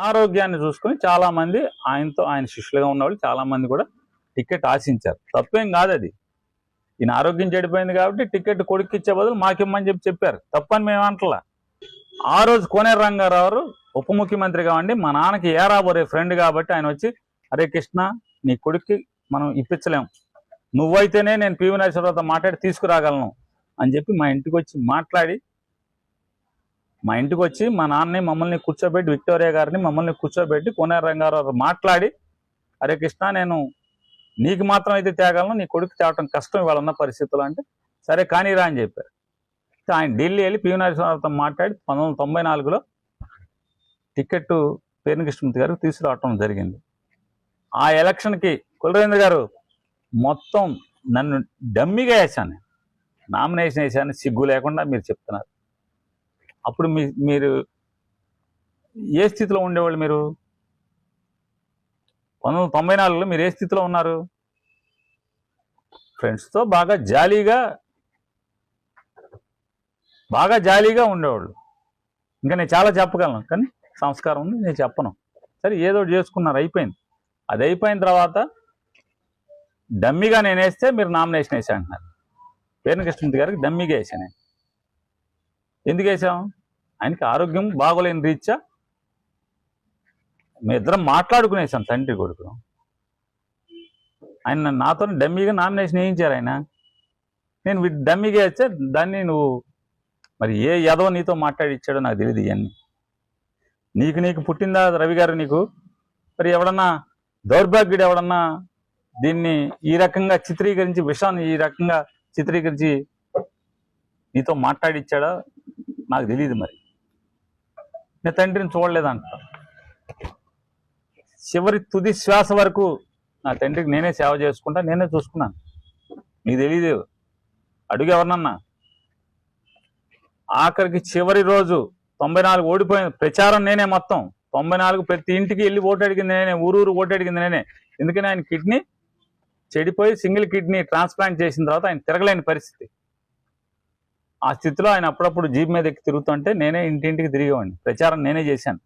ఆరోగ్యాన్ని చూసుకుని చాలామంది ఆయన శిష్యులుగా ఉన్నవాళ్ళు చాలామంది కూడా టికెట్ ఆశించారు. తప్పేం కాదు అది. ఈయన ఆరోగ్యం చెడిపోయింది కాబట్టి టికెట్ కొడుకు ఇచ్చే బదులు మాకిమ్మని చెప్పారు. తప్పని మేము అంటలా. ఆ రోజు కోనేరు రంగారావు ఉప ముఖ్యమంత్రి కావండి, మా నాన్నకి ఏరాబోరే ఫ్రెండ్ కాబట్టి ఆయన వచ్చి, అరే కృష్ణ, నీ కొడుక్కి మనం ఇప్పించలేము, నువ్వైతేనే నేను పివి నరసింహరావుతో మాట్లాడి తీసుకురాగలను అని చెప్పి మా ఇంటికి వచ్చి మా నాన్నని మమ్మల్ని కూర్చోబెట్టి, విక్టోరియా గారిని మమ్మల్ని కూర్చోబెట్టి కోనేరు రంగారావు మాట్లాడి, అరే కృష్ణ, నేను నీకు మాత్రం అయితే తేగలను, నీ కొడుకు తేవటం కష్టం ఇవాళ ఉన్న పరిస్థితులు అంటే, సరే కానీరా అని చెప్పారు. ఆయన ఢిల్లీ వెళ్ళి పివి నరసింహరావుతో మాట్లాడి 1994లో టికెట్ పేర్ని కృష్ణమూర్తి గారికి తీసుకురావటం జరిగింది. ఆ ఎలక్షన్కి కులరేంద్ర గారు మొత్తం నన్ను డమ్మిగా వేశాను, నామినేషన్ వేసాను, సిగ్గు లేకుండా మీరు చెప్తున్నారు. అప్పుడు మీరు ఏ స్థితిలో ఉండేవాళ్ళు? మీరు 1994లో మీరు ఏ స్థితిలో ఉన్నారు? ఫ్రెండ్స్తో బాగా జాలీగా ఉండేవాళ్ళు. ఇంకా నేను చాలా చెప్పగలను, కానీ సంస్కారం ఉంది, నేను చెప్పను. సరే, ఏదో చేసుకున్నారు, అయిపోయింది. అది అయిపోయిన తర్వాత డమ్మిగా నేను వేస్తే మీరు నామినేషన్ వేసా అంటున్నారు. పేర్ని కృష్ణమూర్తి గారికి డమ్మిగా వేసాను. ఎందుకు వేసాం? ఆయనకి ఆరోగ్యం బాగోలేని రీత్యా మీ ఇద్దరం మాట్లాడుకునేసాం, తండ్రి కొడుకు. ఆయన నాతో డమ్మీగా నామినేషన్ వేయించారు. నేను డమ్మీగా వేస్తే దాన్ని నువ్వు మరి ఏ యాదవ నీతో మాట్లాడిచ్చాడో నాకు తెలియదు. ఇవన్నీ నీకు పుట్టిందా రవి గారు? నీకు మరి ఎవడన్నా దౌర్భాగ్యుడు ఎవడన్నా దీన్ని ఈ రకంగా చిత్రీకరించి, విషయాన్ని ఈ రకంగా చిత్రీకరించి నీతో మాట్లాడిచ్చాడా నాకు తెలియదు. మరి నేను తండ్రిని చూడలేదంట. చివరి తుది శ్వాస వరకు నా తండ్రికి నేనే సేవ చేసుకుంటా, నేనే చూసుకున్నాను. నీకు తెలియదు, అడుగు ఎవరినన్నా. ఆఖరికి చివరి రోజు 94 ఓడిపోయిన ప్రచారం నేనే, మొత్తం 94 ప్రతి ఇంటికి వెళ్ళి ఓటు అడిగింది నేనే, ఊరూరు ఓటు అడిగింది నేనే. ఎందుకని ఆయన కిడ్నీ చెడిపోయి సింగిల్ కిడ్నీ ట్రాన్స్ప్లాంట్ చేసిన తర్వాత ఆయన తిరగలేని పరిస్థితి. ఆ స్థితిలో ఆయన అప్పుడప్పుడు జీప్ మీద ఎక్కి తిరుగుతుంటే నేనే ఇంటింటికి తిరిగేవాడిని. ప్రచారం నేనే చేశాను.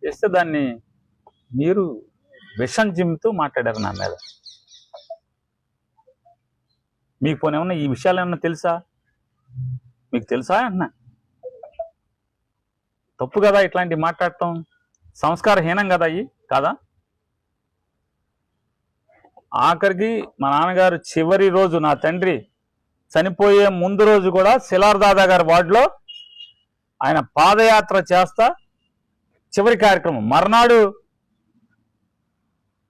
చేస్తే దాన్ని మీరు విషం జిమ్తో మాట్లాడారు నా మీద. మీకు పోనీ ఏమన్నా ఈ విషయాలు ఏమన్నా తెలుసా? మీకు తెలుసా అన్నా? తప్పు కదా ఇట్లాంటివి మాట్లాడటం, సంస్కారహీనం కదా అయ్యి కాదా? ఆఖరికి మా నాన్నగారు చివరి రోజు, నా తండ్రి చనిపోయే ముందు రోజు కూడా శిలార్ దాదా గారి వార్డులో ఆయన పాదయాత్ర చేస్తా చివరి కార్యక్రమం. మర్నాడు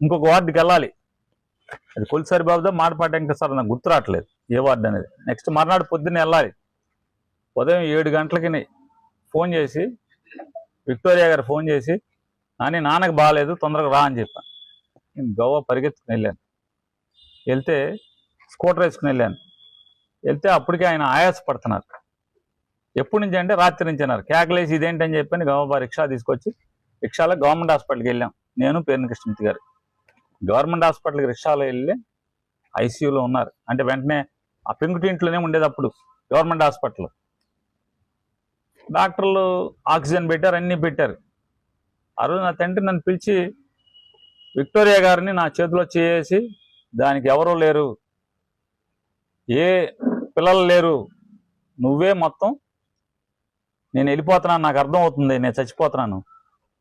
ఇంకొక వార్డుకి వెళ్ళాలి, అది కొలిసారి బాబుదా మాడపాటి వెంకటేశ్వర, నాకు గుర్తు రావట్లేదు ఏ వార్డు అనేది. నెక్స్ట్ మర్నాడు పొద్దున్నే వెళ్ళాలి. ఉదయం 7 గంటలకి ఫోన్ చేసి, విక్టోరియా గారు ఫోన్ చేసి, నాన్నకి బాగాలేదు, తొందరగా రా అని చెప్పాను. నేను గోవా పరిగెత్తుకుని వెళ్ళాను. వెళ్తే స్కూటర్ వేసుకుని వెళ్ళాను. వెళ్తే అప్పటికే ఆయన ఆయాసపడుతున్నారు. ఎప్పటి నుంచి అంటే రాత్రి నుంచి అన్నారు. కేకలేసి ఇదేంటని చెప్పని గోవా రిక్షా తీసుకొచ్చి, రిక్షాలో గవర్నమెంట్ హాస్పిటల్కి వెళ్ళాం, నేను పేర్ని కృష్ణమూర్తి గారు. గవర్నమెంట్ హాస్పిటల్కి రిక్షాలో వెళ్ళి ఐసీయూలో ఉన్నారు. అంటే వెంటనే ఆ పెంకుటింట్లోనే ఉండేది అప్పుడు గవర్నమెంట్ హాస్పిటల్. డాక్టర్లు ఆక్సిజన్ పెట్టారు, అన్నీ పెట్టారు. ఆ రోజు నా తండ్రి నన్ను పిలిచి, విక్టోరియా గారిని నా చేతిలో చేసి, దానికి ఎవరూ లేరు, ఏ పిల్లలు లేరు, నువ్వే మొత్తం, నేను వెళ్ళిపోతున్నాను, నాకు అర్థం అవుతుంది, నేను చచ్చిపోతున్నాను,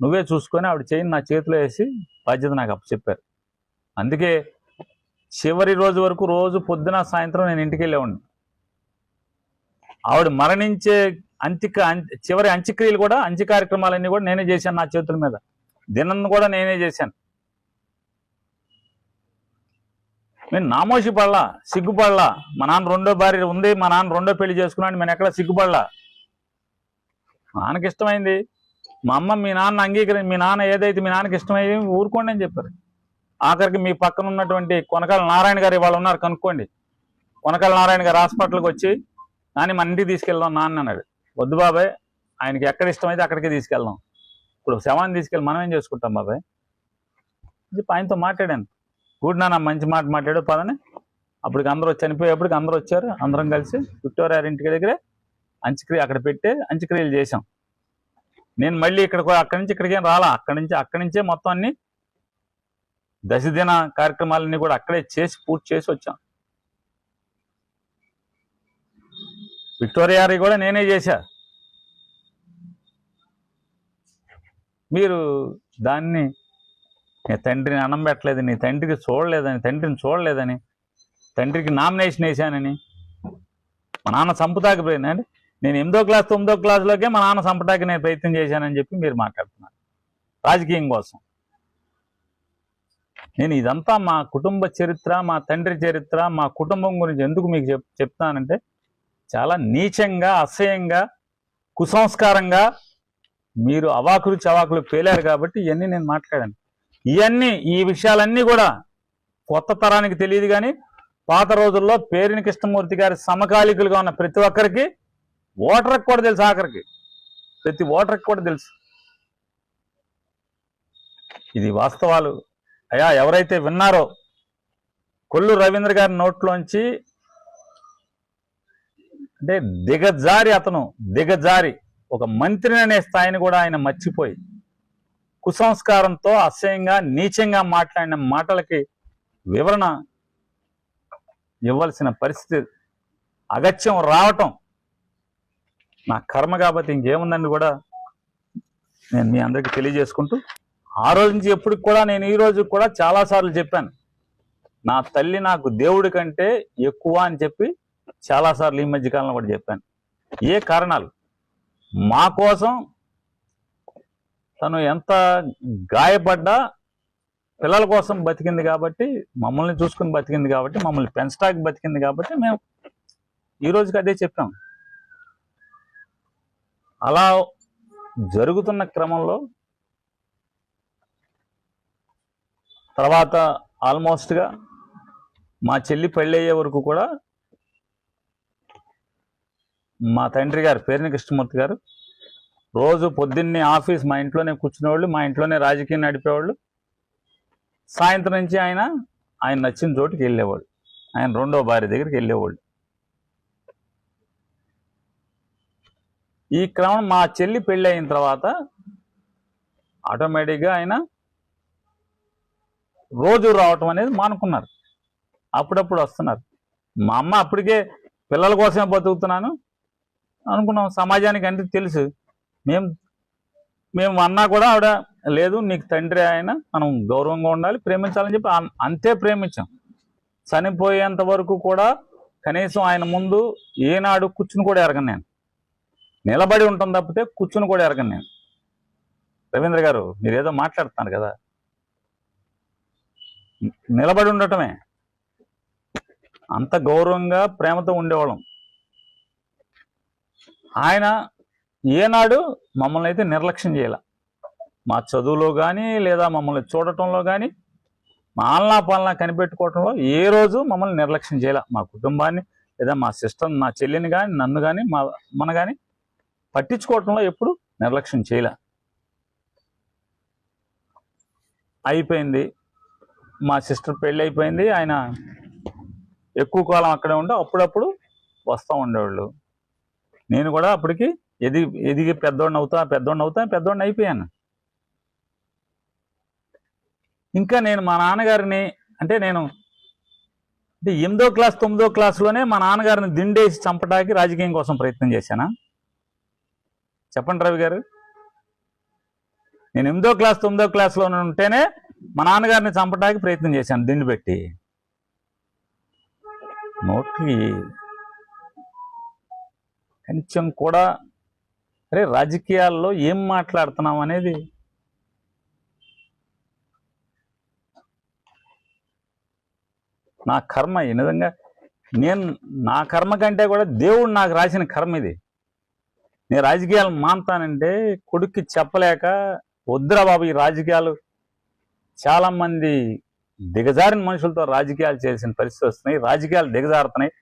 నువ్వే చూసుకొని ఆవిడ చేయిని నా చేతిలో వేసి బాధ్యత నాకు అప్పచెప్పారు. అందుకే చివరి రోజు వరకు రోజు పొద్దున సాయంత్రం నేను ఇంటికి వెళ్ళేవాడిని. ఆవిడ మరణించే చివరి అంత్యక్రియలు కూడా, అంత్య కార్యక్రమాలన్నీ కూడా నేనే చేశాను, నా చేతుల మీద. దినం కూడా నేనే చేశాను. నేను నామోషి పడలా, సిగ్గుపడలా. మా నాన్న 2వ భార్య ఉంది, మా నాన్న 2వ పెళ్లి చేసుకున్నాడు, నేను ఎక్కడ సిగ్గుపడలా. మా నాన్నకి ఇష్టమైంది, మా అమ్మ మీ నాన్న ఏదైతే మీ నాన్నకి ఇష్టమైంది ఊరుకోండి అని చెప్పారు. ఆఖరికి మీ పక్కన ఉన్నటువంటి కొనకాల నారాయణ గారు ఇవాళ ఉన్నారు, కనుక్కోండి. కొనకాల నారాయణ గారు హాస్పిటల్కి వచ్చి, నాని మన ఇంటికి తీసుకెళ్దాం నాన్న అన్నాడు. వద్దు బాబాయ్, ఆయనకి ఎక్కడ ఇష్టమైతే అక్కడికే తీసుకెళ్దాం, ఇప్పుడు శవాన్ని తీసుకెళ్ళి మనం ఏం చేసుకుంటాం బాబాయ్ చెప్పి ఆయనతో మాట్లాడాను. గుడ్ నాన్న, మంచి మాట మాట్లాడు పదని. అప్పటికి అందరూ చనిపోయేప్పటికి అందరూ వచ్చారు, అందరం కలిసి విక్టోరియా ఇంటికి దగ్గరే అంత్యక్రియ అక్కడ పెట్టి అంత్యక్రియలు చేశాం. నేను మళ్ళీ అక్కడి నుంచి ఇక్కడికేం రాలా. అక్కడి నుంచే మొత్తం అన్ని దశదిన కార్యక్రమాలన్నీ కూడా అక్కడే పూర్తి చేసి వచ్చాం. విక్టోరియారి కూడా నేనే చేశా. మీరు దాన్ని నీ తండ్రిని అన్నం పెట్టలేదు, నీ తండ్రికి చూడలేదని, తండ్రిని చూడలేదని, తండ్రికి నామినేషన్ వేశానని, మా నాన్న చంపుతాకి పోయిందండి. నేను 8వ క్లాస్ 9వ క్లాసులోకే మా నాన్న చంపటానికి నేను ప్రయత్నం చేశానని చెప్పి మీరు మాట్లాడుతున్నారు రాజకీయం కోసం. నేను ఇదంతా మా కుటుంబ చరిత్ర, మా తండ్రి చరిత్ర, మా కుటుంబం గురించి ఎందుకు మీకు చెప్తానంటే చాలా నీచంగా, అసహ్యంగా, కుసంస్కారంగా మీరు అవాకులు పేలారు కాబట్టి ఇవన్నీ నేను మాట్లాడాను. ఈ విషయాలన్నీ కూడా కొత్త తరానికి తెలియదు, కానీ పాత రోజుల్లో పేరిని కృష్ణమూర్తి గారి సమకాలీకులుగా ఉన్న ప్రతి ఒక్కరికి, ఓటర్కి కూడా తెలుసు, ఆఖరికి ప్రతి ఓటర్కి కూడా తెలుసు. ఇది వాస్తవాలు. అయ్యా, ఎవరైతే విన్నారో కొల్లు రవీంద్ర గారి నోట్లోంచి అంటే దిగజారి ఒక మంత్రిని అనే స్థాయిని కూడా ఆయన మర్చిపోయి కుసంస్కారంతో అసహ్యంగా, నీచంగా మాట్లాడిన మాటలకి వివరణ ఇవ్వాల్సిన పరిస్థితి, అగత్యం రావటం నా కర్మ కాబట్టి ఇంకేముందని కూడా నేను మీ అందరికీ తెలియజేసుకుంటూ, ఆ రోజు నుంచి ఎప్పటికి కూడా నేను ఈ రోజు కూడా చాలాసార్లు చెప్పాను, నా తల్లి నాకు దేవుడి కంటే ఎక్కువ అని చెప్పి చాలాసార్లు ఈ మధ్యకాలంలో కూడా చెప్పాను. ఏ కారణాలు, మా కోసం తను ఎంత గాయపడ్డా పిల్లల కోసం బతికింది కాబట్టి, మమ్మల్ని చూసుకుని బతికింది కాబట్టి, మమ్మల్ని పెంచడానికి బతికింది కాబట్టి మేము ఈ రోజుకి అదే చెప్పాం. అలా జరుగుతున్న క్రమంలో తర్వాత ఆల్మోస్ట్గా మా చెల్లి పెళ్ళయ్యే వరకు కూడా మా తండ్రి గారు పేరిని కృష్ణమూర్తి గారు రోజు పొద్దున్నే ఆఫీస్ మా ఇంట్లోనే కూర్చునేవాళ్ళు, మా ఇంట్లోనే రాజకీయం నడిపేవాళ్ళు. సాయంత్రం నుంచి ఆయన నచ్చిన చోటుకి వెళ్ళేవాళ్ళు, ఆయన 2వ భార్య దగ్గరికి వెళ్ళేవాళ్ళు. ఈ క్రమం మా చెల్లి పెళ్ళి అయిన తర్వాత ఆటోమేటిక్గా ఆయన రోజు రావటం అనేది మానుకున్నారు. అప్పుడప్పుడు వస్తున్నారు. మా అమ్మ అప్పటికే పిల్లల కోసమే బతుకుతున్నాను అనుకున్నాం. సమాజానికి అంటే తెలుసు. మేము అన్నా కూడా ఆవిడ లేదు, నీకు తండ్రి ఆయన, మనం గౌరవంగా ఉండాలి, ప్రేమించాలని చెప్పి అంతే ప్రేమించాం. చనిపోయేంత వరకు కూడా కనీసం ఆయన ముందు ఏనాడు కూర్చుని కూడా ఎరగను. నేను నిలబడి ఉంటాం తప్పితే కూర్చుని కూడా ఎరగను నేను. రవీంద్ర గారు, మీరు ఏదో మాట్లాడుతున్నారు కదా, నిలబడి ఉండటమే. అంత గౌరవంగా ప్రేమతో ఉండేవాళ్ళం. ఆయన ఏనాడు మమ్మల్ని అయితే నిర్లక్ష్యం చేయాల. మా చదువులో కానీ లేదా మమ్మల్ని చూడటంలో కానీ, మా ఆలనా పాలనా కనిపెట్టుకోవటంలో ఏ రోజు మమ్మల్ని నిర్లక్ష్యం చేయాల. మా కుటుంబాన్ని లేదా మా సిస్టర్, నా చెల్లిని కానీ, నన్ను కానీ, మన కానీ పట్టించుకోవటంలో ఎప్పుడు నిర్లక్ష్యం చేయాల. అయిపోయింది, మా సిస్టర్ పెళ్ళి అయిపోయింది. ఆయన ఎక్కువ కాలం అక్కడే ఉంటే అప్పుడప్పుడు వస్తూ ఉండేవాళ్ళు. నేను కూడా అప్పటికి ఎదిగి పెద్దోడిని అయిపోయాను. ఇంకా నేను మా నాన్నగారిని అంటే 8వ క్లాస్ 9వ క్లాసులోనే మా నాన్నగారిని దిండేసి చంపడానికి రాజకీయం కోసం ప్రయత్నం చేశానా? చెప్పండి రవి గారు. నేను 8వ క్లాస్ 9వ క్లాసులో ఉంటేనే మా నాన్నగారిని చంపడానికి ప్రయత్నం చేశాను దిండు పెట్టి. నోటికి కొంచెం కూడా అరే రాజకీయాల్లో ఏం మాట్లాడుతున్నాం అనేది నా కర్మ. ఈ విధంగా నా కర్మ కంటే కూడా దేవుడు నాకు రాసిన కర్మ ఇది. నేను రాజకీయాలు మానుతానంటే కొడుక్కి చెప్పలేక, వద్దురా బాబు ఈ రాజకీయాలు, చాలామంది దిగజారిన మనుషులతో రాజకీయాలు చేసిన పరిస్థితి వస్తున్నాయి, రాజకీయాలు దిగజారుతున్నాయి,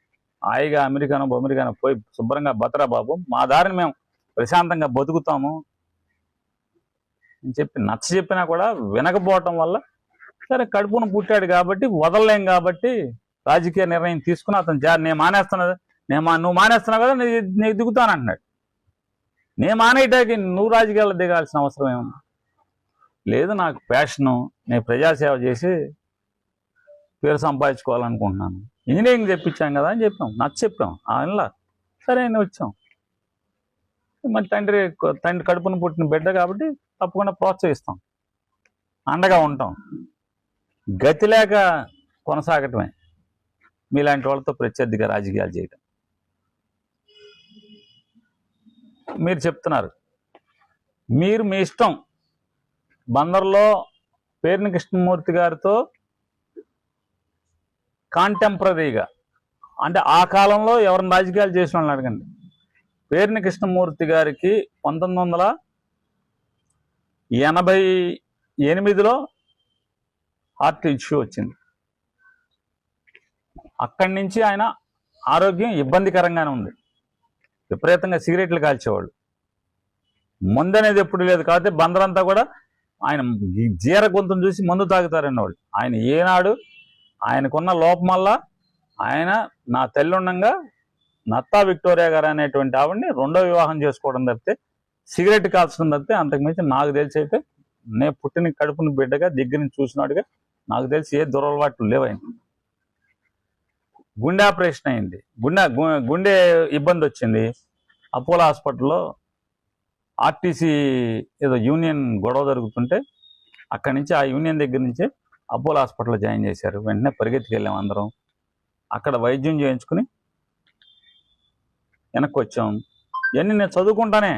హాయిగా అమెరికాను పోయి శుభ్రంగా బతరా బాబు, మా దారిని మేము ప్రశాంతంగా బతుకుతాము అని చెప్పి నచ్చ చెప్పినా కూడా వినకపోవటం వల్ల, సరే కడుపును పుట్టాడు కాబట్టి వదలలేం కాబట్టి రాజకీయ నిర్ణయం తీసుకుని అతను నువ్వు మానేస్తున్నావు కదా, నీకు దిగుతానంటున్నాడు. నేను మానేయటానికి నువ్వు రాజకీయాల్లో దిగాల్సిన అవసరం ఏమన్నా లేదు. నాకు ప్యాషను, నేను ప్రజాసేవ చేసి పేరు సంపాదించుకోవాలనుకుంటున్నాను. ఇంజనీరింగ్ తెప్పించాం కదా అని చెప్పాం. ఆయనలా సరే అని వచ్చాం. మరి తండ్రి కడుపున పుట్టిన బిడ్డ కాబట్టి తప్పకుండా ప్రోత్సహిస్తాం, అండగా ఉంటాం. గతి లేక కొనసాగటమే మీలాంటి వాళ్ళతో ప్రత్యర్థిగా రాజకీయాలు చేయటం. మీరు చెప్తున్నారు, మీరు మీ ఇష్టం బందర్లో పేర్ని కృష్ణమూర్తి గారితో కాంటెంపరీగా, అంటే ఆ కాలంలో ఎవరిని రాజకీయాలు చేసిన వాళ్ళని అడగండి. పేర్ని కృష్ణమూర్తి గారికి 1988లో హార్ట్ ఇష్యూ వచ్చింది. అక్కడి నుంచి ఆయన ఆరోగ్యం ఇబ్బందికరంగానే ఉంది. విపరీతంగా సిగరెట్లు కాల్చేవాళ్ళు. మందు అనేది ఎప్పుడు లేదు. కాబట్టి బందరంతా కూడా ఆయన జీర గొంతును చూసి మందు తాగుతారన్నవాళ్ళు. ఆయన ఏనాడు ఆయనకున్న లోపం వల్ల ఆయన నా తల్లి ఉండగా నత్తా విక్టోరియా గారు అనేటువంటి ఆవిడని రెండో వివాహం చేసుకోవడం తప్పితే, సిగరెట్ కాల్చడం తప్పితే అంతకుమించి నాకు తెలిసి అయితే, నేను పుట్టిన కడుపుని బిడ్డగా దగ్గర నుంచి చూసినాడుగా నాకు తెలిసి ఏ దురలవాట్లు లేవు. ఆయన గుండె ఆపరేషన్ అయింది, గుండె ఇబ్బంది వచ్చింది. అపోలో హాస్పిటల్లో ఆర్టీసీ ఏదో యూనియన్ గొడవ జరుగుతుంటే అక్కడి నుంచి, ఆ యూనియన్ దగ్గర నుంచి అపోలో హాస్పిటల్లో జాయిన్ చేశారు. వెంటనే పరిగెత్తుకెళ్ళాం అందరం. అక్కడ వైద్యం చేయించుకుని వెనక్కి వచ్చాం. ఇవన్నీ నేను చదువుకుంటానే,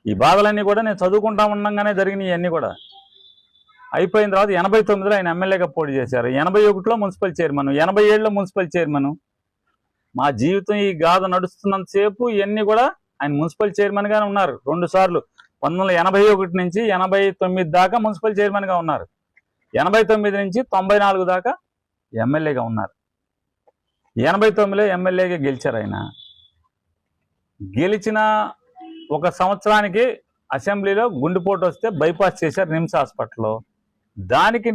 ఈ బాధలన్నీ కూడా నేను చదువుకుంటా ఉండగానే జరిగినాయి. ఇవన్నీ కూడా అయిపోయిన తర్వాత 89లో ఆయన ఎమ్మెల్యేగా పోటీ చేశారు. 81లో మున్సిపల్ చైర్మన్, 87లో మున్సిపల్ చైర్మన్. మా జీవితం ఈ గాథ నడుస్తున్నంతసేపు ఇవన్నీ కూడా ఆయన మున్సిపల్ చైర్మన్గానే ఉన్నారు 2 సార్లు. 1981 నుంచి 89 దాకా మున్సిపల్ చైర్మన్గా ఉన్నారు. 89 నుంచి 94 దాకా ఎమ్మెల్యేగా ఉన్నారు. 89లో ఎమ్మెల్యేగా గెలిచారు. ఆయన గెలిచిన 1 సంవత్సరానికి అసెంబ్లీలో గుండెపోటు వస్తే బైపాస్ చేశారు నిమ్స్ హాస్పిటల్లో. దానికి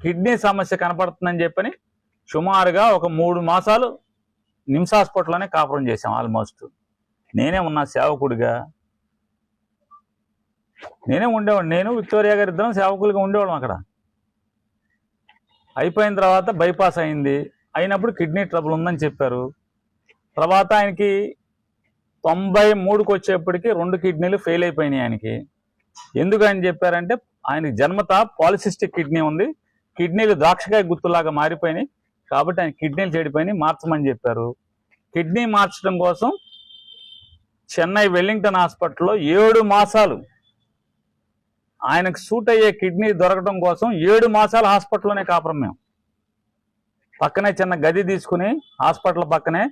కిడ్నీ సమస్య కనపడుతుందని చెప్పని సుమారుగా ఒక 3 మాసాలు నిమ్స్ హాస్పిటల్లోనే కాపురం చేశాం. ఆల్మోస్ట్ నేనే ఉన్నా సేవకుడిగా, నేనే ఉండేవాడు. నేను విక్టోరియా గారి ఇద్దరం సేవకులుగా ఉండేవాళ్ళం అక్కడ. అయిపోయిన తర్వాత బైపాస్ అయింది. అయినప్పుడు కిడ్నీ ట్రబుల్ ఉందని చెప్పారు. తర్వాత ఆయనకి 93కి వచ్చేప్పటికి 2 కిడ్నీలు ఫెయిల్ అయిపోయినాయి ఆయనకి. ఎందుకు ఆయన చెప్పారంటే, ఆయనకి జన్మత పాలిసిస్టిక్ కిడ్నీ ఉంది, కిడ్నీలు ద్రాక్షకాయ గుర్తులాగా మారిపోయినాయి, కాబట్టి ఆయన కిడ్నీలు చెడిపోయినాయి, మార్చమని చెప్పారు. కిడ్నీ మార్చడం కోసం చెన్నై వెల్లింగ్టన్ హాస్పిటల్లో 7 మాసాలు, ఆయనకు సూట్ అయ్యే కిడ్నీ దొరకడం కోసం 7 మాసాలు హాస్పిటల్లోనే కాపురం. మేము పక్కనే చిన్న గది తీసుకుని హాస్పిటల్ పక్కనే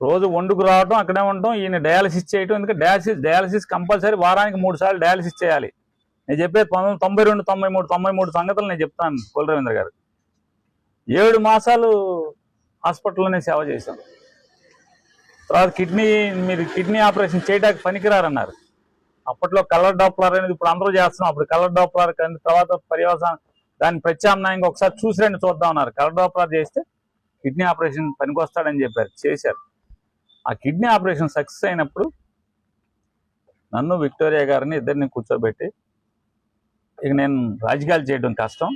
రోజు వండుకు రావడం, అక్కడే ఉండటం, ఈయన డయాలసిస్ చేయటం. ఎందుకంటే డయాలసిస్ కంపల్సరీ వారానికి 3 సార్లు డయాలసిస్ చేయాలి. నేను చెప్పేది 1992, 93 సంగతులు నేను చెప్తాను. కొల్లు రవీంద్ర గారు 7 మాసాలు హాస్పిటల్లోనే సేవ చేశాం. తర్వాత మీరు కిడ్నీ ఆపరేషన్ చేయడానికి పనికిరారన్నారు. అప్పట్లో కలర్ డాప్లర్ అనేది ఇప్పుడు అందరూ చేస్తున్నాం. అప్పుడు కలర్ డాప్లర్ కానీ తర్వాత పర్యవసానం దాన్ని ప్రత్యామ్నాయంగా ఒకసారి చూసిరండి చూద్దాం అన్నారు. కలర్ డాప్లర్ చేస్తే కిడ్నీ ఆపరేషన్ పనికొస్తాడని చెప్పారు, చేశారు. ఆ కిడ్నీ ఆపరేషన్ సక్సెస్ అయినప్పుడు నన్ను విక్టోరియా గారిని ఇద్దరిని కూర్చోబెట్టి, ఇక నేను రాజకీయాలు చేయడం కష్టం,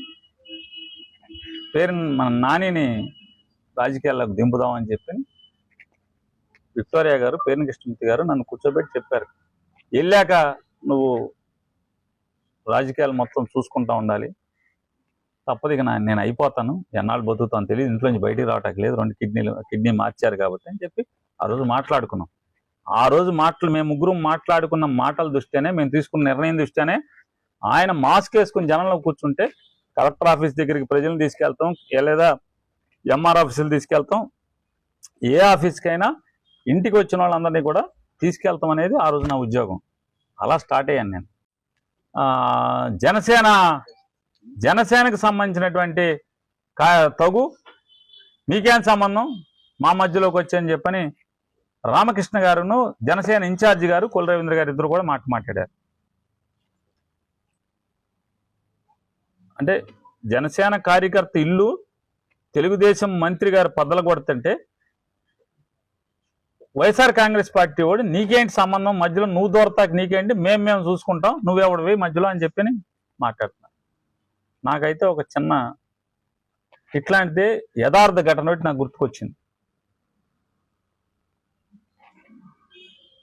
మన నానిని రాజకీయాల్లోకి దింపుదామని చెప్పి విక్టోరియా గారు, పేర్ని కృష్ణమూర్తి గారు నన్ను కూర్చోబెట్టి చెప్పారు, వెళ్ళాక నువ్వు రాజకీయాలు మొత్తం చూసుకుంటా ఉండాలి, తప్పదు, ఇక నేను అయిపోతాను, ఎన్నాళ్ళు బతుకుతాను తెలియదు, ఇంట్లోంచి బయటికి రావటానికి లేదు, 2 కిడ్నీ మార్చారు కాబట్టి అని చెప్పి ఆ రోజు మాట్లాడుకున్నాం. ఆ రోజు మేము ముగ్గురు మాట్లాడుకున్న మాటల దృష్ట్యానే, మేము తీసుకున్న నిర్ణయం దృష్ట్యానే ఆయన మాస్క్ వేసుకుని జనంలో కూర్చుంటే కలెక్టర్ ఆఫీస్ దగ్గరికి ప్రజలను తీసుకెళ్తాం, లేదా ఎంఆర్ ఆఫీసులు తీసుకెళ్తాం, ఏ ఆఫీస్కైనా ఇంటికి వచ్చిన వాళ్ళందరినీ కూడా తీసుకెళ్తాం అనేది ఆ రోజు నా ఉద్యోగం. అలా స్టార్ట్ అయ్యాను నేను. జనసేనకు సంబంధించినటువంటి తగు మీకేం సంబంధం మా మధ్యలోకి వచ్చని చెప్పని రామకృష్ణ గారును జనసేన ఇన్ఛార్జి గారు కొల్లు రవీంద్ర గారు ఇద్దరు కూడా మాట్లాడారు. అంటే జనసేన కార్యకర్త ఇల్లు తెలుగుదేశం మంత్రి గారు పద్దలు కొడుతుంటే వైఎస్ఆర్ కాంగ్రెస్ పార్టీ వాడు నీకేంటి సంబంధం, మధ్యలో నువ్వు దూరతాకి నీకేంటి, మేము చూసుకుంటాం, నువ్వెవడివి మధ్యలో అని చెప్పి మాట్లాడుతున్నా. నాకైతే ఒక చిన్న ఇట్లాంటిదే యథార్థ ఘటన నాకు గుర్తుకొచ్చింది.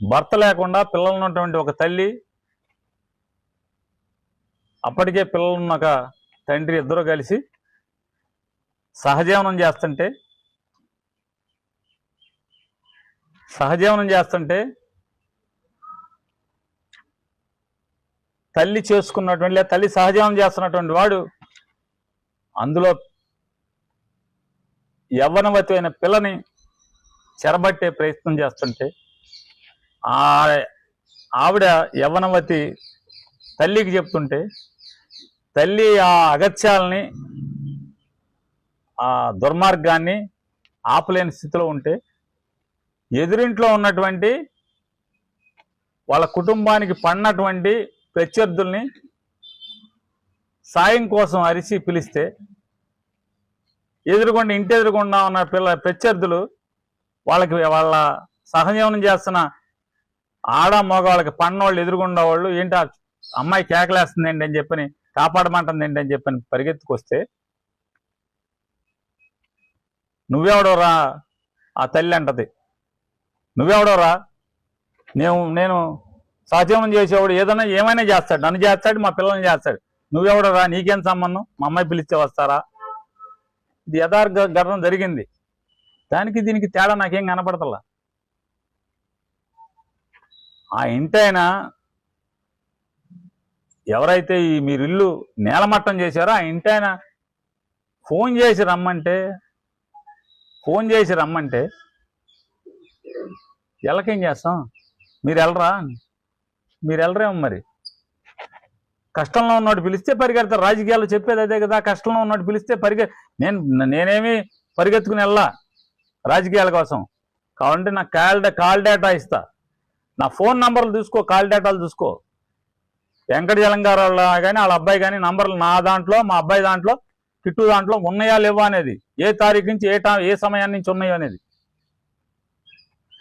భర్త లేకుండా పిల్లలు ఉన్నటువంటి ఒక తల్లి, అప్పటికే పిల్లలున్న ఒక తండ్రి ఇద్దరు కలిసి సహజీవనం చేస్తుంటే తల్లి చేసుకున్నటువంటి లేదా తల్లి సహజీవనం చేస్తున్నటువంటి వాడు అందులో యవ్వనవతి అయిన పిల్లని చెరబట్టే ప్రయత్నం చేస్తుంటే ఆవిడ యవ్వనవతి తల్లికి చెప్తుంటే తల్లి ఆ అగత్యాలని ఆ దుర్మార్గాన్ని ఆపలేని స్థితిలో ఉంటే ఎదురింట్లో ఉన్నటువంటి వాళ్ళ కుటుంబానికి పడినటువంటి ప్రత్యర్థుల్ని సాయం కోసం అరిచి పిలిస్తే ఇంటి ఎదురుకుండా ఉన్న ప్రత్యర్థులు వాళ్ళ సహజీవనం చేస్తున్న ఆడ మగవాళ్ళకి పన్నోళ్ళు ఎదురుగుండా వాళ్ళు ఏంటి ఆ అమ్మాయి కేకలేస్తుందండి అని చెప్పని, కాపాడమంటుందండి అని చెప్పని పరిగెత్తుకొస్తే నువ్వెవడోరా ఆ తల్లి అంటది, నువ్వెవడోరా, నేను సహజీవనం చేసేవాడు ఏమైనా చేస్తాడు, నన్ను చేస్తాడు, మా పిల్లల్ని చేస్తాడు, నువ్వెవడోరా, నీకేం సంబంధం, మా అమ్మాయి పిలిస్తే వస్తారా? ఇది యథార్థ ఘటన జరిగింది. దానికి దీనికి తేడా నాకేం కనపడతలా. ఆ ఇంటైనా ఎవరైతే మీరు ఇల్లు నేలమట్టం చేశారో ఆ ఇంటైనా ఫోన్ చేసి రమ్మంటే ఎలాకేం చేస్తాం? మీరు వెళ్ళరేమో. మరి కష్టంలో ఉన్నవాడు పిలిస్తే పరిగెడతారు. రాజకీయాల్లో చెప్పేది అదే కదా, కష్టంలో ఉన్నవాడు పిలిస్తే నేనేమి పరిగెత్తుకుని వెళ్ళా రాజకీయాల కోసం. కావాలంటే నా కాల్ డేటా ఇస్తా, నా ఫోన్ నంబర్లు చూసుకో, కాల్ డేటాలు చూసుకో. వెంకటజలం గారు కానీ వాళ్ళ అబ్బాయి కానీ నంబర్లు నా దాంట్లో, మా అబ్బాయి దాంట్లో, కిట్టు దాంట్లో ఉన్నాయా లేవా అనేది, ఏ తారీఖు నుంచి ఏ సమయాన్ని నుంచి ఉన్నాయో అనేది.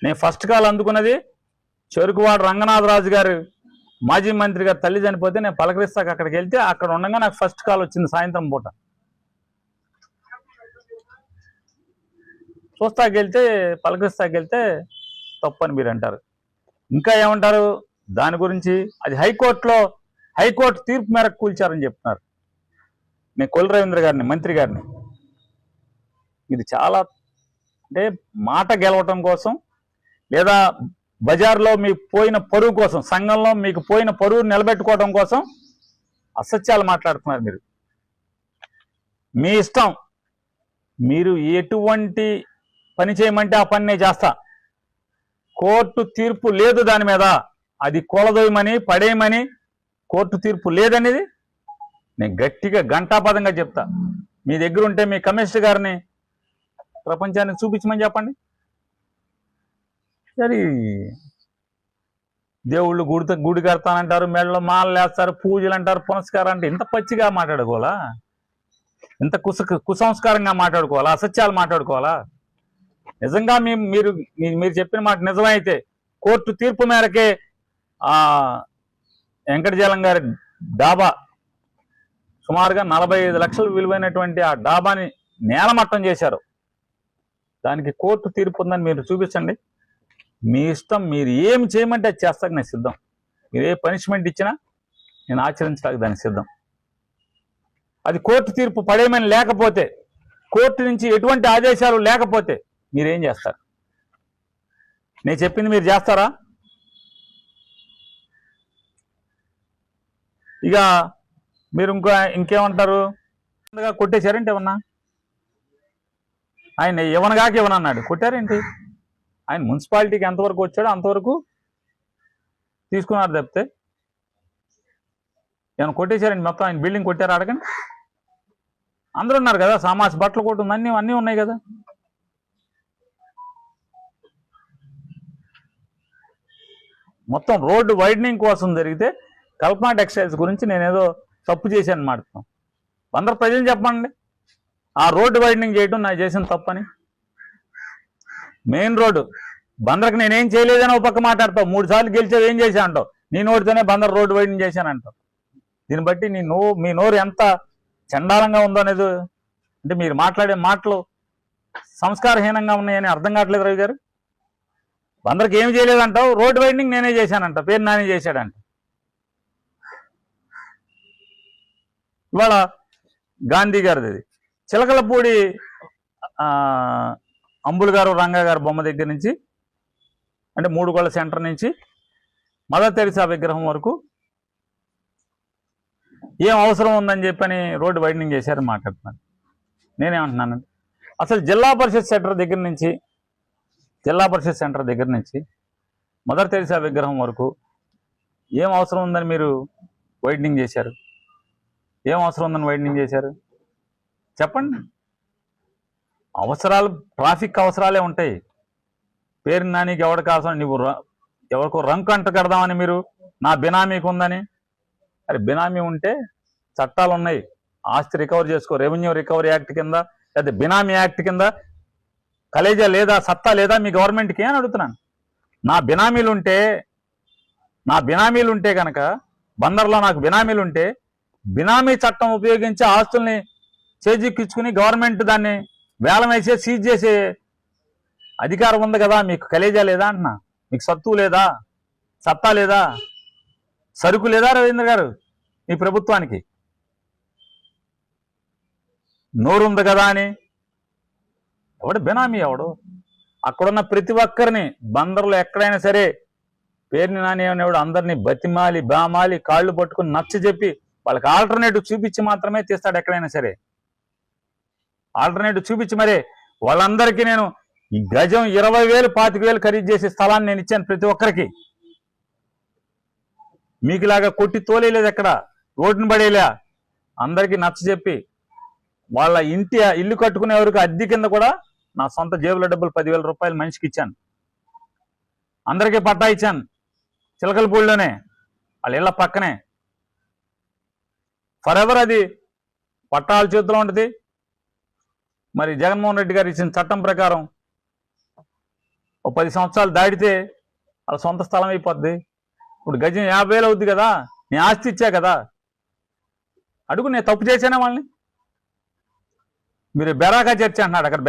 నేను ఫస్ట్ కాల్ అందుకున్నది చెరుకువాడ రంగనాథరాజు గారు, మాజీ మంత్రి గారు తల్లి చనిపోతే నేను పలకరిస్తాక అక్కడికి వెళ్తే అక్కడ ఉండగా నాకు ఫస్ట్ కాల్ వచ్చింది సాయంత్రం పూట. పలకరిస్తాకెళ్తే తప్పని మీరు అంటారు. ఇంకా ఏమంటారు దాని గురించి? అది హైకోర్టు తీర్పు మేరకు కూల్చారని చెప్తున్నారు. నేను కొల్లు రవీంద్ర గారిని, మంత్రి గారిని, ఇది చాలా అంటే మాట గెలవటం కోసం లేదా బజార్లో మీకు పోయిన పరువు కోసం, సంఘంలో మీకు పోయిన పరువు నిలబెట్టుకోవడం కోసం అసత్యాలు మాట్లాడుతున్నారు. మీ ఇష్టం, మీరు ఎటువంటి పని చేయమంటే ఆ పని నేను చేస్తా. కోర్టు తీర్పు లేదు దాని మీద, అది కూలదోయమని పడేయమని కోర్టు తీర్పు లేదనేది నేను గట్టిగా ఘంటాపదంగా చెప్తా. మీ దగ్గర ఉంటే మీ కమిషనర్ గారిని ప్రపంచానికి చూపించమని చెప్పండి. సరే, దేవుళ్ళు గుడి కడతానంటారు, మెడలో మాలలు వేస్తారు, పూజలు అంటారు, పునస్కారం అంటే ఇంత పచ్చిగా మాట్లాడుకోవాలా? ఇంత కుసంస్కారంగా మాట్లాడుకోవాలా? అసత్యాలు మాట్లాడుకోవాలా? నిజంగా మీరు చెప్పిన మాట నిజమైతే కోర్టు తీర్పు మేరకే వెంకటజలం గారి డాబా సుమారుగా 45 లక్షలు విలువైనటువంటి ఆ డాబాని నేలమట్టం చేశారు. దానికి కోర్టు తీర్పు ఉందని మీరు చూపించండి. మీ ఇష్టం, మీరు ఏమి చేయమంటే అది చేస్తాక నేను సిద్ధం. మీరు ఏ పనిష్మెంట్ ఇచ్చినా నేను ఆచరించడానికి దానికి సిద్ధం. అది కోర్టు తీర్పు పడేయమని లేకపోతే, కోర్టు నుంచి ఎటువంటి ఆదేశాలు లేకపోతే మీరేం చేస్తారు? నేను చెప్పింది మీరు చేస్తారా? ఇక మీరు ఇంకేమంటారు? కొట్టేశారంటే ఏమన్నా? ఆయన ఇవ్వనగాక ఇవ్వనన్నాడు, కొట్టారేంటి? ఆయన మున్సిపాలిటీకి ఎంతవరకు వచ్చాడో అంతవరకు తీసుకున్నారు తప్పితే ఏమైనా కొట్టేశారండి? మొత్తం ఆయన బిల్డింగ్ కొట్టారు అడగండి. అందరూ ఉన్నారు కదా, సామాస్ బట్టలు కొట్టుంది, అన్నీ ఉన్నాయి కదా. మొత్తం రోడ్డు వైడనింగ్ కోసం జరిగితే కల్పనా టెక్స్టైల్స్ గురించి నేనేదో తప్పు చేశాను మాట్లాడుతాం. అందరు ప్రజలు చెప్పండి, ఆ రోడ్డు వైడనింగ్ చేయడం నాకు చేసిన తప్పని. మెయిన్ రోడ్డు బందర్కి నేనేం చేయలేదని ఒక పక్క మాట్లాడతావు, 3 సార్లు గెలిచావు ఏం చేశా అంటావు, నీ నోటితోనే బందర్ రోడ్డు వైడింగ్ చేశానంటావు. దీన్ని బట్టి మీ నోరు ఎంత చండాలంగా ఉందో అనేది, అంటే మీరు మాట్లాడే మాటలు సంస్కారహీనంగా ఉన్నాయని అర్థం కావట్లేదు రవి గారు. బందర్కి ఏమి చేయలేదంటావు, రోడ్డు వైడింగ్ నేనే చేశానంట, పేరు నాని చేశాడంట. ఇవాళ గాంధీ గారిది చిలకలపూడి అంబుల్ గారు రంగా గారు బొమ్మ దగ్గర నుంచి, అంటే 3 గోళ్ల సెంటర్ నుంచి మదర్ తెరిసా విగ్రహం వరకు ఏం అవసరం ఉందని చెప్పని రోడ్డు వైడనింగ్ చేశారని మాట్లాడుతున్నాను. నేనేమంటున్నానండి, అసలు జిల్లా పరిషత్ సెంటర్ దగ్గర నుంచి మదర్ తెరిసా విగ్రహం వరకు ఏం అవసరం ఉందని మీరు వైడనింగ్ చేశారు? ఏం అవసరం ఉందని వైడనింగ్ చేశారు చెప్పండి. అవసరాలు, ట్రాఫిక్ అవసరాలే ఉంటాయి. పేరు నానికి ఎవరికి అవసరం, నువ్వు ఎవరికో రంకు అంట కడదామని మీరు నా బినామీకి ఉందని. అరే బినామీ ఉంటే చట్టాలు ఉన్నాయి, ఆస్తి రికవర్ చేసుకో, రెవెన్యూ రికవరీ యాక్ట్ కింద లేదా బినామీ యాక్ట్ కింద కలేజా లేదా సత్తా లేదా మీ గవర్నమెంట్కి అని అడుగుతున్నాను. నా బినామీలుంటే కనుక బందర్లో నాకు బినామీలుంటే బినామీ చట్టం ఉపయోగించి ఆస్తుల్ని చేజిక్కించుకుని గవర్నమెంట్ దాన్ని వేలం వేసే సీజ్ చేసే అధికారం ఉంది కదా. మీకు కలేజా లేదా అంటున్నా, మీకు సత్తు లేదా, సత్తా లేదా, సరుకు లేదా రవీంద్ర గారు మీ ప్రభుత్వానికి? నోరుంది కదా అని ఎవడు బినామీ ఎవడు? అక్కడున్న ప్రతి ఒక్కరిని బందర్లో ఎక్కడైనా సరే పేరుని నాని అనేవాడు అందరినీ బతిమాలి బామాలి కాళ్ళు పట్టుకుని నచ్చ చెప్పి వాళ్ళకి ఆల్టర్నేటివ్ చూపించి మాత్రమే తీస్తాడు. ఎక్కడైనా సరే ఆల్టర్నేటివ్ చూపించి మరే వాళ్ళందరికీ నేను ఈ గజం 20,000 25,000 ఖరీదు చేసే స్థలాన్ని నేను ఇచ్చాను ప్రతి ఒక్కరికి. మీకులాగా కొట్టి తోలేలేదు, ఎక్కడ రోడ్డును పడేలా, అందరికీ నచ్చ చెప్పి వాళ్ళ ఇల్లు కట్టుకునే వరకు అద్దె కింద కూడా నా సొంత జేబులో డబ్బులు 10,000 రూపాయలు మనిషికి ఇచ్చాను. అందరికీ పట్టా ఇచ్చాను చిలకలపూడిలోనే, వాళ్ళ ఇళ్ళ పక్కనే. ఫర్ ఎవర్ అది పట్టాల చేతిలో ఉంటుంది. మరి జగన్మోహన్ రెడ్డి గారు ఇచ్చిన చట్టం ప్రకారం 10 సంవత్సరాలు దాటితే వాళ్ళ సొంత స్థలం అయిపోద్ది. ఇప్పుడు గజం 50,000 అవుద్ది కదా, నేను ఆస్తి ఇచ్చా కదా, అడుగు నేను తప్పు చేశానే వాళ్ళని. మీరు బెరాకా చర్చ్ అంటున్నాడు, అక్కడ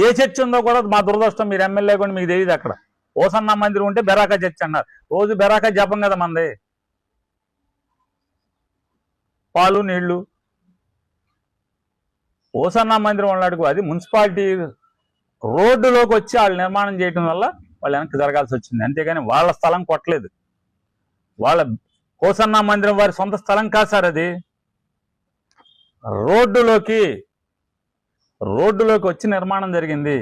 ఏ చర్చ్ ఉందో కూడా మా దురదృష్టం, మీరు ఎమ్మెల్యే కూడా మీకు తెలియదు. అక్కడ ఓసన్న మందిరం ఉంటే బెరాకా చర్చ్ అన్నారు. రోజు బెరాకా జపం కదా మంది, పాలు నీళ్లు. ఓసన్న మందిరం వాళ్ళ అడుగు, అది మున్సిపాలిటీ రోడ్డులోకి వచ్చి వాళ్ళు నిర్మాణం చేయడం వల్ల వాళ్ళు వెనక్కి జరగాల్సి వచ్చింది. అంతేగాని వాళ్ళ స్థలం కొట్టలేదు. వాళ్ళ ఓసన్న మందిరం వారి సొంత స్థలం కాదు సార్, అది రోడ్డులోకి వచ్చి నిర్మాణం జరిగింది.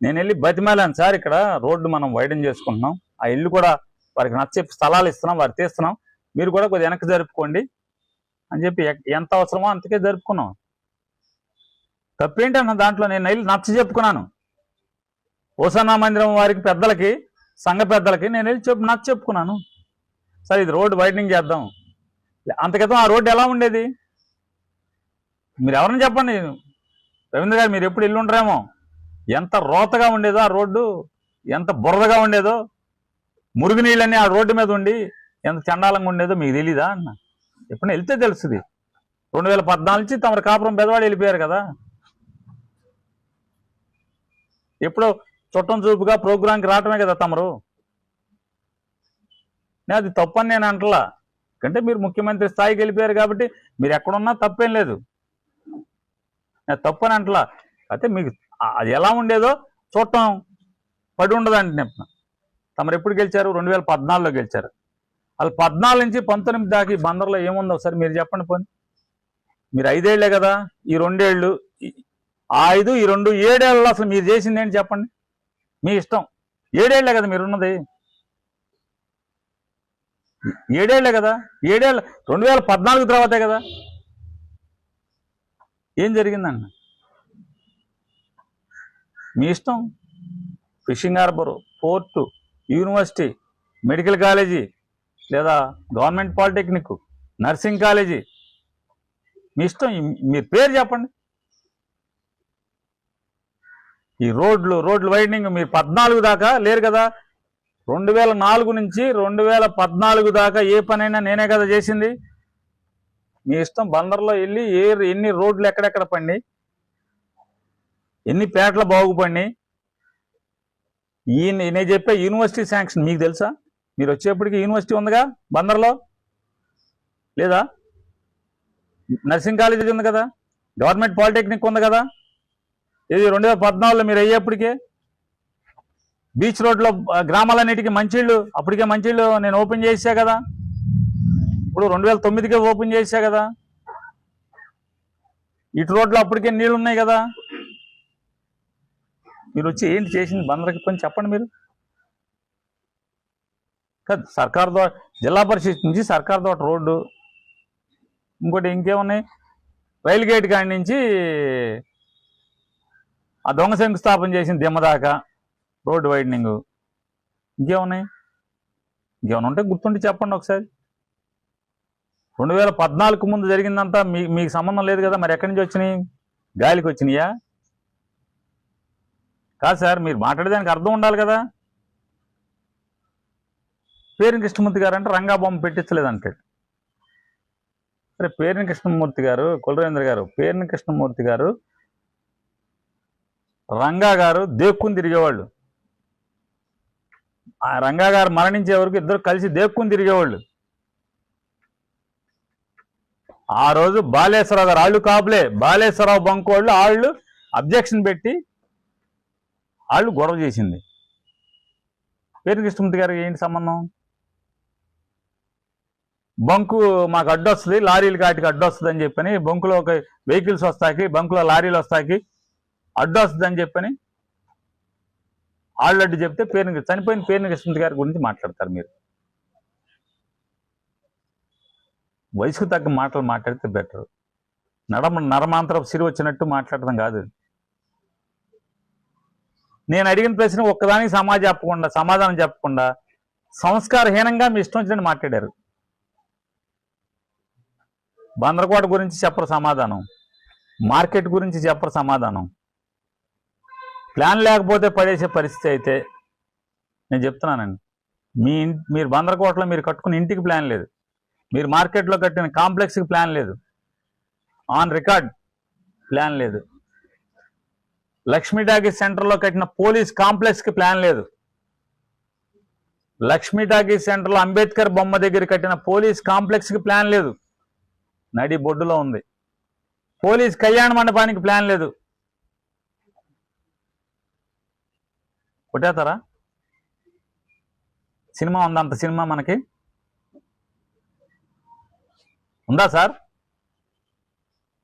నేను వెళ్ళి బతిమాలాను, సార్ ఇక్కడ రోడ్డు మనం వైడన్ చేసుకుంటున్నాం, ఆ ఇల్లు కూడా వారికి నచ్చే స్థలాలు ఇస్తున్నాం, వారు తీస్తున్నాం, మీరు కూడా కొద్దిగా వెనక్కి జరుపుకోండి అని చెప్పి ఎంత అవసరమో అంతకే జరుపుకున్నాం. తప్పేంటన్న దాంట్లో? నేను వెళ్ళి నచ్చ చెప్పుకున్నాను. ఓసన్నా మందిరం వారికి పెద్దలకి, సంఘ పెద్దలకి నేను వెళ్ళి నచ్చ చెప్పుకున్నాను, సార్ ఇది రోడ్డు వైడనింగ్ చేద్దాం. అంతకితం ఆ రోడ్డు ఎలా ఉండేది మీరు ఎవరైనా చెప్పండి రవీంద్ర గారు, మీరు ఎప్పుడు వెళ్ళి ఉండరేమో. ఎంత రోతగా ఉండేదో ఆ రోడ్డు, ఎంత బురదగా ఉండేదో, మురుగునీళ్ళన్నీ ఆ రోడ్డు మీద ఉండి ఎంత చండాలంగా ఉండేదో మీకు తెలీదా అన్న? ఎప్పుడైనా వెళ్తే తెలుస్తుంది. 2014 నుంచి తమరు కాపురం పెదవాడు వెళ్ళిపోయారు కదా. ఎప్పుడో చుట్టం చూపుగా ప్రోగ్రాంకి రావటమే కదా తమరు. నేను అది తప్పని నేను అంటలా, ఎందుకంటే మీరు ముఖ్యమంత్రి స్థాయికి వెళ్ళిపోయారు కాబట్టి మీరు ఎక్కడున్నా తప్పేం లేదు, నేను తప్పని అంటలా. అయితే మీకు అది ఎలా ఉండేదో చూడటం పడి ఉండదండి. నేను తమరు ఎప్పుడు గెలిచారు? 2014లో గెలిచారు. వాళ్ళు 14 నుంచి 19 దాకా ఈ బందర్లో ఏముందో ఒకసారి మీరు చెప్పండి. పోనీ మీరు 5 ఏళ్లే కదా, ఈ 2 ఏళ్ళు, ఆ 5 ఈ 2 7 ఏళ్ళలో అసలు మీరు చేసింది ఏంటి చెప్పండి, మీ ఇష్టం. 7 ఏళ్లే కదా మీరున్నది, 7 ఏళ్లే కదా. 7 ఏళ్ళు 2014 తర్వాతే కదా. ఏం జరిగిందన్న? మీ ఇష్టం. Fishing harbour, port, university, medical college, లేదా గవర్నమెంట్ పాలిటెక్నిక్, నర్సింగ్ కాలేజీ, మీ ఇష్టం. మీ పేరు చెప్పండి. ఈ రోడ్లు వైడనింగ్ మీరు 14 దాకా లేరు కదా. 2004 నుంచి 2014 దాకా ఏ పనైనా నేనే కదా చేసింది. మీ ఇష్టం. బందర్లో వెళ్ళి ఎన్ని రోడ్లు ఎక్కడెక్కడ పడినాయి, ఎన్ని పేటలు బాగుపడినాయి. నేను చెప్పే యూనివర్సిటీ శాంక్షన్ మీకు తెలుసా? మీరు వచ్చేప్పటికి యూనివర్సిటీ ఉందిగా బందర్లో, లేదా? నర్సింగ్ కాలేజీ ఉంది కదా, గవర్నమెంట్ పాలిటెక్నిక్ ఉంది కదా. ఇది 2014లో మీరు అయ్యేప్పటికే బీచ్ రోడ్లో గ్రామాలన్నిటికీ మంచిళ్ళు, అప్పటికే మంచిళ్ళు నేను ఓపెన్ చేసా కదా. ఇప్పుడు 2009కే ఓపెన్ చేసా కదా. ఇటు రోడ్లో అప్పటికే నీళ్ళు ఉన్నాయి కదా. మీరు వచ్చి ఏంటి చేసింది బందర్కి పని చెప్పండి మీరు. కాదు, సర్కార్ తోట, జిల్లా పరిషత్ నుంచి సర్కార్ తోట రోడ్డు, ఇంకోటి ఇంకేమున్నాయి, రైలు గేట్ కాడి నుంచి ఆ దొంగ శంకుస్థాపన చేసిన దిమ్మదాకా రోడ్డు వైడనింగ్, ఇంకేమున్నాయి? ఇంకేమైనా ఉంటే గుర్తుండి చెప్పండి ఒకసారి. 2014 ముందు జరిగిందంతా మీకు సంబంధం లేదు కదా. మరి ఎక్కడి నుంచి వచ్చినాయి? గాలికి వచ్చినాయా? కాదు సార్, మీరు మాట్లాడేదానికి అర్థం ఉండాలి కదా. పేరుని కృష్ణమూర్తి గారు అంటే రంగా బొమ్మ పెట్టించలేదంటే, సరే పేరుని కృష్ణమూర్తి గారు, కులరేంద్ర గారు, పేరుని కృష్ణమూర్తి గారు, రంగా గారు దేక్కుని తిరిగేవాళ్ళు. ఆ రంగా గారు మరణించే వరకు ఇద్దరు కలిసి దేక్కుని తిరిగేవాళ్ళు. ఆ రోజు బాలేశ్వరరావు గారు, వాళ్ళు కాపులే, బాలేశ్వరరావు బంకోళ్ళు వాళ్ళు అబ్జెక్షన్ పెట్టి వాళ్ళు గొడవ చేసింది. పేరుని కృష్ణమూర్తి గారికి ఏంటి సంబంధం? బంకు మాకు అడ్డొస్తుంది, లారీలు కాటికి అడ్డొస్తుంది అని చెప్పని, బంకులో ఒక వెహికల్స్ వస్తాకి, బంకులో లారీలు వస్తాకి అడ్డొస్తుంది అని చెప్పని వాళ్ళు అడ్డు చెప్తే చనిపోయిన పేరుని కృష్ణమూర్తి గారి గురించి మాట్లాడతారు మీరు. వయసుకు తగ్గ మాటలు మాట్లాడితే బెటర్. నరమాంతరపు సిరి వచ్చినట్టు మాట్లాడడం కాదు. నేను అడిగిన ప్రశ్న ఒక్కదానికి సమాధానం చెప్పకుండా సంస్కారహీనంగా మీ ఇష్టం వచ్చినట్టు మాట్లాడారు. బందరకోట గురించి చెప్పరు సమాధానం, మార్కెట్ గురించి చెప్పరు సమాధానం. ప్లాన్ లేకపోతే పడేసే పరిస్థితి అయితే నేను చెప్తున్నానండి. మీరు బందరకోటలో మీరు కట్టుకున్న ఇంటికి ప్లాన్ లేదు, మీరు మార్కెట్లో కట్టిన కాంప్లెక్స్కి ప్లాన్ లేదు, ఆన్ రికార్డ్ ప్లాన్ లేదు, లక్ష్మీ టాకీస్ సెంటర్లో కట్టిన పోలీస్ కాంప్లెక్స్కి ప్లాన్ లేదు, లక్ష్మీ టాకీస్ సెంటర్లో అంబేద్కర్ బొమ్మ దగ్గర కట్టిన పోలీస్ కాంప్లెక్స్కి ప్లాన్ లేదు, నడి బొడ్డులో ఉంది. పోలీస్ కళ్యాణ మండపానికి ప్లాన్ లేదు. కొట్టేస్తారా? సినిమా ఉందా? అంత సినిమా మనకి ఉందా సార్?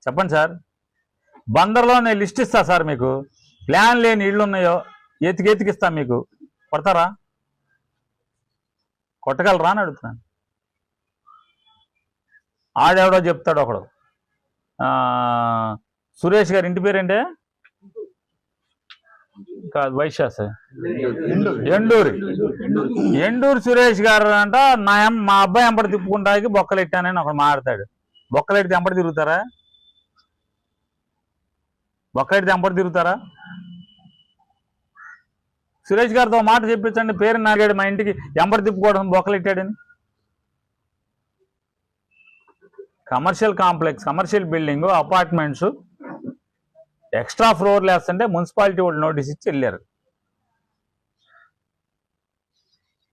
చెప్పండి సార్. బందర్లో నేను లిస్ట్ ఇస్తా సార్ మీకు, ప్లాన్ లేని ఇళ్ళు ఉన్నాయో ఎతికిస్తా మీకు. కొడతారా? కొట్టగలరా అని అడుగుతున్నాను. ఆడెవడో చెప్తాడు ఒకడు, సురేష్ గారి ఇంటి పేరేంటే కాదు, వైశాస్, ఎండూరు సురేష్ గారు అంట. మా అబ్బాయి ఎంపటి తిప్పుకుంటాకి బొక్కలు ఎట్టానని ఒకడు మాట్లాడతాడు. బొక్కలు ఎడితే ఎంపటి తిరుగుతారా? బొక్కలెడితే ఎంపటి తిరుగుతారా? సురేష్ గారితో మాట చెప్పించండి, పేరు నాగాడు మా ఇంటికి ఎంపటి తిప్పుకోవడం బొక్కలెట్టాడని. Commercial complex, commercial building, apartments extra ఫ్లోర్లు వేస్తుంటే మున్సిపాలిటీ వాళ్ళు నోటీస్ ఇచ్చి వెళ్ళారు.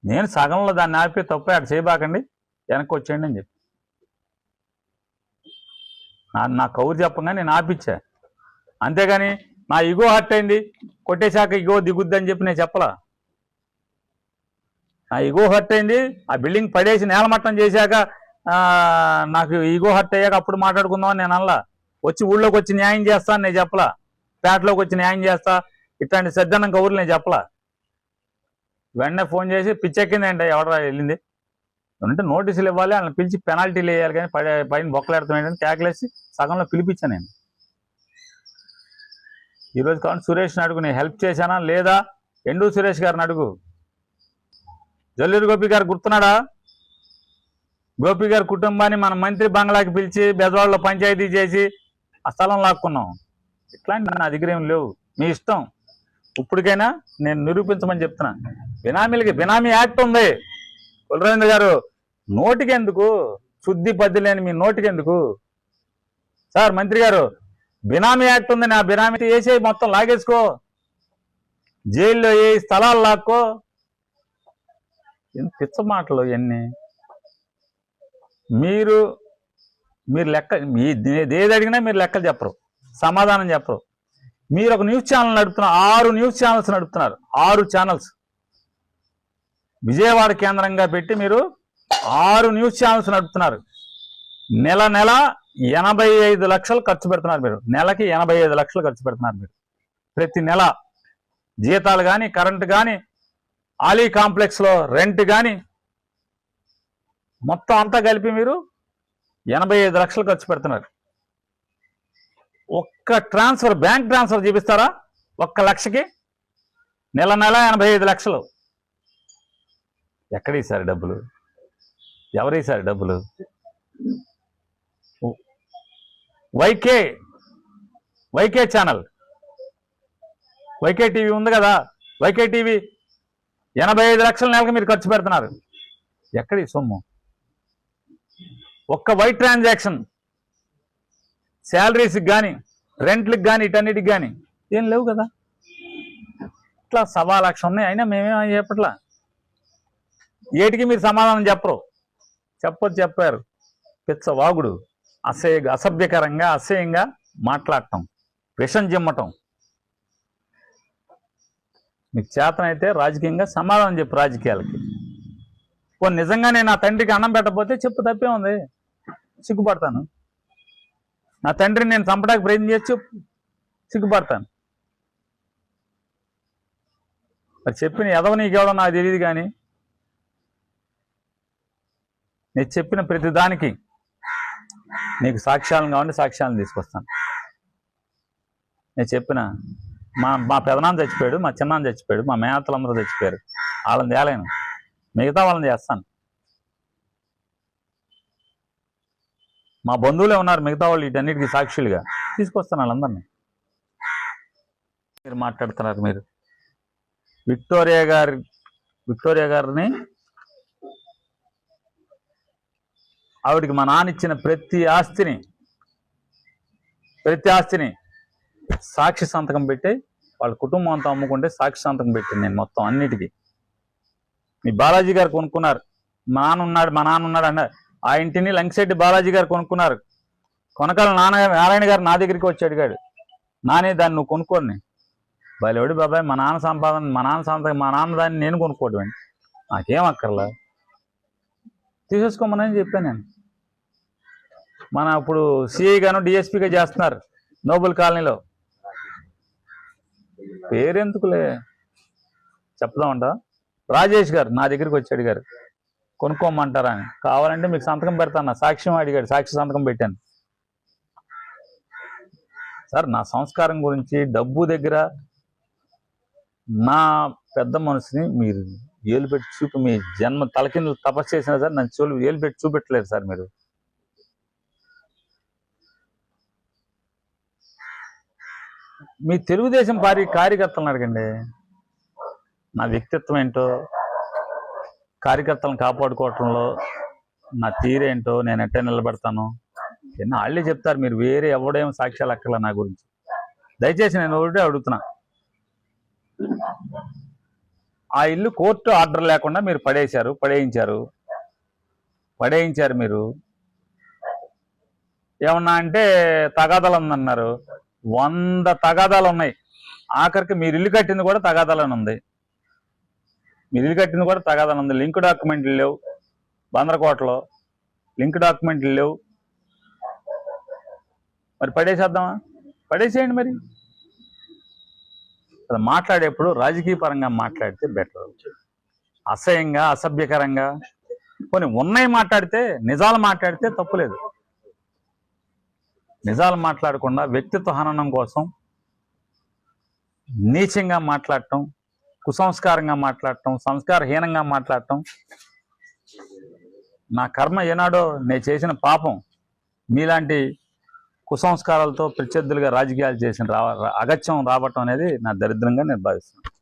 నేను సగంలో దాన్ని ఆపి తప్పే అక్కడ చేయబాకండి, వెనక్కి వచ్చేయండి అని చెప్పి నా కౌరు చెప్పంగా నేను ఆపిచ్చా. అంతేగాని నా ఇగో హర్ట్ అయింది, కొట్టేశాక ఇగో దిగుద్ది అని చెప్పి నేను చెప్పలా. నా ఇగో హర్ట్ అయింది, ఆ బిల్డింగ్ పడేసి నేలమట్టం చేశాక నాకు ఈగో హర్ట్ అయ్యాక అప్పుడు మాట్లాడుకుందామని నేను అనలా. వచ్చి ఊళ్ళోకి వచ్చి న్యాయం చేస్తా అని నేను చెప్పలా, పేటలోకి వచ్చి న్యాయం చేస్తా ఇట్లాంటి సజ్జనం కౌరులు నేను చెప్పలా. వెంటనే ఫోన్ చేసి పిచ్చెక్కింది అంటే ఎవడరా వెళ్ళింది అంటే నోటీసులు ఇవ్వాలి, వాళ్ళని పిలిచి పెనాల్టీలు వేయాలి, కానీ పైన బొక్కలాడుతున్నాయని ట్యాగ్లేసి సగంలో పిలిపించాను నేను. ఈరోజు కావాలి సురేష్ని అడుగు, నేను హెల్ప్ చేశానా లేదా? ఎండూరు సురేష్ గారిని అడుగు. జల్లూరు గోపి గారు గుర్తున్నాడా? గోపి గారి కుటుంబాన్ని మన మంత్రి బంగ్లాకి పిలిచి బెజవాడలో పంచాయతీ చేసి ఆ స్థలం లాక్కున్నాం. ఇట్లాంటి నా దగ్గర ఏం లేవు, మీ ఇష్టం. ఇప్పటికైనా నేను నిరూపించమని చెప్తున్నా. బినామీలకి బినామీ యాక్ట్ ఉంది. కులరవీంద్ర గారు నోటికి ఎందుకు శుద్ధి పద్ధి లేని మీ నోటికి ఎందుకు సార్? మంత్రి గారు బినామీ యాక్ట్ ఉంది, నా బినామీ వేసే మొత్తం లాగేసుకో, జైల్లో ఏ స్థలాలు లాక్కో. పిచ్చ మాటలు ఇవన్నీ. మీరు లెక్క ఏది అడిగినా మీరు లెక్కలు చెప్పరు, సమాధానం చెప్పరు. మీరు ఒక న్యూస్ ఛానల్ నడుపుతున్నారు, 6 న్యూస్ ఛానల్స్ నడుపుతున్నారు. 6 ఛానల్స్ విజయవాడ కేంద్రంగా పెట్టి మీరు 6 న్యూస్ ఛానల్స్ నడుపుతున్నారు. నెల 85 లక్షలు ఖర్చు పెడుతున్నారు మీరు. నెలకి 85 లక్షలు ఖర్చు పెడుతున్నారు మీరు. ప్రతి నెల జీతాలు కానీ, కరెంటు కానీ, ఆలీ కాంప్లెక్స్లో రెంట్ కానీ మొత్తం అంతా కలిపి మీరు 85 లక్షలు ఖర్చు పెడుతున్నారు. ఒక్క ట్రాన్స్ఫర్, బ్యాంక్ ట్రాన్స్ఫర్ చూపిస్తారా? 1 లక్షకి నెల 85 లక్షలు. ఎక్కడీసారి డబ్బులు? ఎవరీసారి డబ్బులు? వైకే ఛానల్, వైకే టీవీ ఉంది కదా, వైకే టీవీ 85 లక్షల నెలకు మీరు ఖర్చు పెడుతున్నారు. ఎక్కడి సొమ్ము? ఒక్క వైట్ ట్రాన్సాక్షన్, శాలరీస్కి కానీ, రెంట్లకు కానీ, ఇటన్నిటికి కానీ ఏం లేవు కదా. ఇట్లా 1.25 లక్ష ఉన్నాయి. అయినా మేమేమని చెప్పట్లా. ఏటికి మీరు సమాధానం చెప్పరు. చెప్పారు. పిచ్చవాగుడు, అసభ్యకరంగా, అసహ్యంగా మాట్లాడటం, విషం జిమ్మటం. మీకు చేతనైతే రాజకీయంగా సమాధానం చెప్పు. రాజకీయాలకి కొన్ని నిజంగానే నా తండ్రికి అన్నం పెట్టకపోతే చెప్పు, తప్పే ఉంది, సిగ్గుపడతాను. నా తండ్రిని నేను చంపడానికి ప్రయత్నం చేసి చెప్పు, సిగ్గుపడతాను. మరి చెప్పిన ఎదవ నీకెవడో నాకు తెలియదు, కానీ నేను చెప్పిన ప్రతి దానికి నీకు సాక్ష్యాలను కావాలంటే సాక్ష్యాలను తీసుకొస్తాను. నేను చెప్పిన మా పెదనాన్న చచ్చిపోయాడు, మా చిన్నాన్న చచ్చిపోయాడు, మా మేనత్తలందరూ చచ్చిపోయారు. వాళ్ళని తేలేను, మిగతా వాళ్ళని చేస్తాను. మా బంధువులే ఉన్నారు, మిగతా వాళ్ళు వీటన్నిటికీ సాక్షులుగా తీసుకొస్తాను వాళ్ళందరినీ. మీరు మాట్లాడుతున్నారు. మీరు విక్టోరియా గారిని, ఆవిడికి మా నాన్న ఇచ్చిన ప్రతి ఆస్తిని సాక్షి సంతకం పెట్టి, వాళ్ళ కుటుంబం అంతా అమ్ముకుంటే సాక్షి సంతకం పెట్టింది నేను మొత్తం అన్నిటికీ. మీ బాలాజీ గారు కొనుక్కున్నారు, మా నాన్న ఉన్నాడు అన్నారు. ఆ ఇంటిని లంకిశెట్టి బాలాజీ గారు కొనుక్కున్నారు. కొనకాల నారాయణ గారు నా దగ్గరికి వచ్చి అడిగాడు, నానే దాన్ని నువ్వు కొనుక్కోని. బయలువడి బాబాయ్, మా నాన్న సంపాదన, మా నాన్న దాన్ని నేను కొనుక్కోవడం అండి, నాకేం అక్కర్లా, తీసేసుకోమని చెప్పాను నేను. మన ఇప్పుడు సిఐ గాను డిఎస్పీగా చేస్తున్నారు నోబుల్ కాలనీలో. పేరెందుకులే చెప్దామంట. రాజేష్ గారు నా దగ్గరికి వచ్చి అడిగారు, కొనుక్కోమంటారా అని. కావాలంటే మీకు సంతకం పెడతాను, సాక్ష్యం అడిగాడు, సాక్షి సంతకం పెట్టాను. సార్, నా సంస్కారం గురించి, డబ్బు దగ్గర నా పెద్ద మనసుని మీరు ఏలు పెట్టి మీ జన్మ తలకిందులు తపస్సు చేసినా సార్ నన్ను ఏలు పెట్టి చూపెట్టలేదు సార్ మీరు. మీ తెలుగుదేశం కార్యకర్తలను అడగండి, నా వ్యక్తిత్వం ఏంటో, కార్యకర్తలను కాపాడుకోవటంలో నా తీరేంటో, నేను ఎట్ట నిలబడతాను ఎన్నో వాళ్ళే చెప్తారు. మీరు వేరే ఎవడేమో సాక్ష్యాలు అక్కర్లా నా గురించి. దయచేసి నేను ఒకటే అడుగుతున్నా, ఆ ఇల్లు కోర్టు ఆర్డర్ లేకుండా మీరు పడేయించారు మీరు. ఏమన్నా అంటే తగాదాలు ఉందన్నారు. 100 తగాదాలు ఉన్నాయి. ఆఖరికి మీరు ఇల్లు కట్టింది కూడా తగాదాలని ఉంది. లింక్ డాక్యుమెంట్లు లేవు బందరకోటలో, లింక్ డాక్యుమెంట్లు లేవు. మరి పడేసేద్దామా? పడేసేయండి. మరి అది మాట్లాడేప్పుడు రాజకీయ పరంగా మాట్లాడితే బెటర్. అసహ్యంగా, అసభ్యకరంగా కొన్ని ఉన్నాయి మాట్లాడితే, నిజాలు మాట్లాడితే తప్పులేదు. నిజాలు మాట్లాడకుండా వ్యక్తిత్వ హననం కోసం నీచంగా మాట్లాడటం, కుసంస్కారంగా మాట్లాడటం, సంస్కారహీనంగా మాట్లాడటం నా కర్మ. ఏనాడో నేను చేసిన పాపం మీలాంటి కుసంస్కారాలతో ప్రత్యర్థులుగా రాజకీయాలు చేసిన అగత్యం రావటం అనేది నా దరిద్రంగా నేను భావిస్తున్నాను.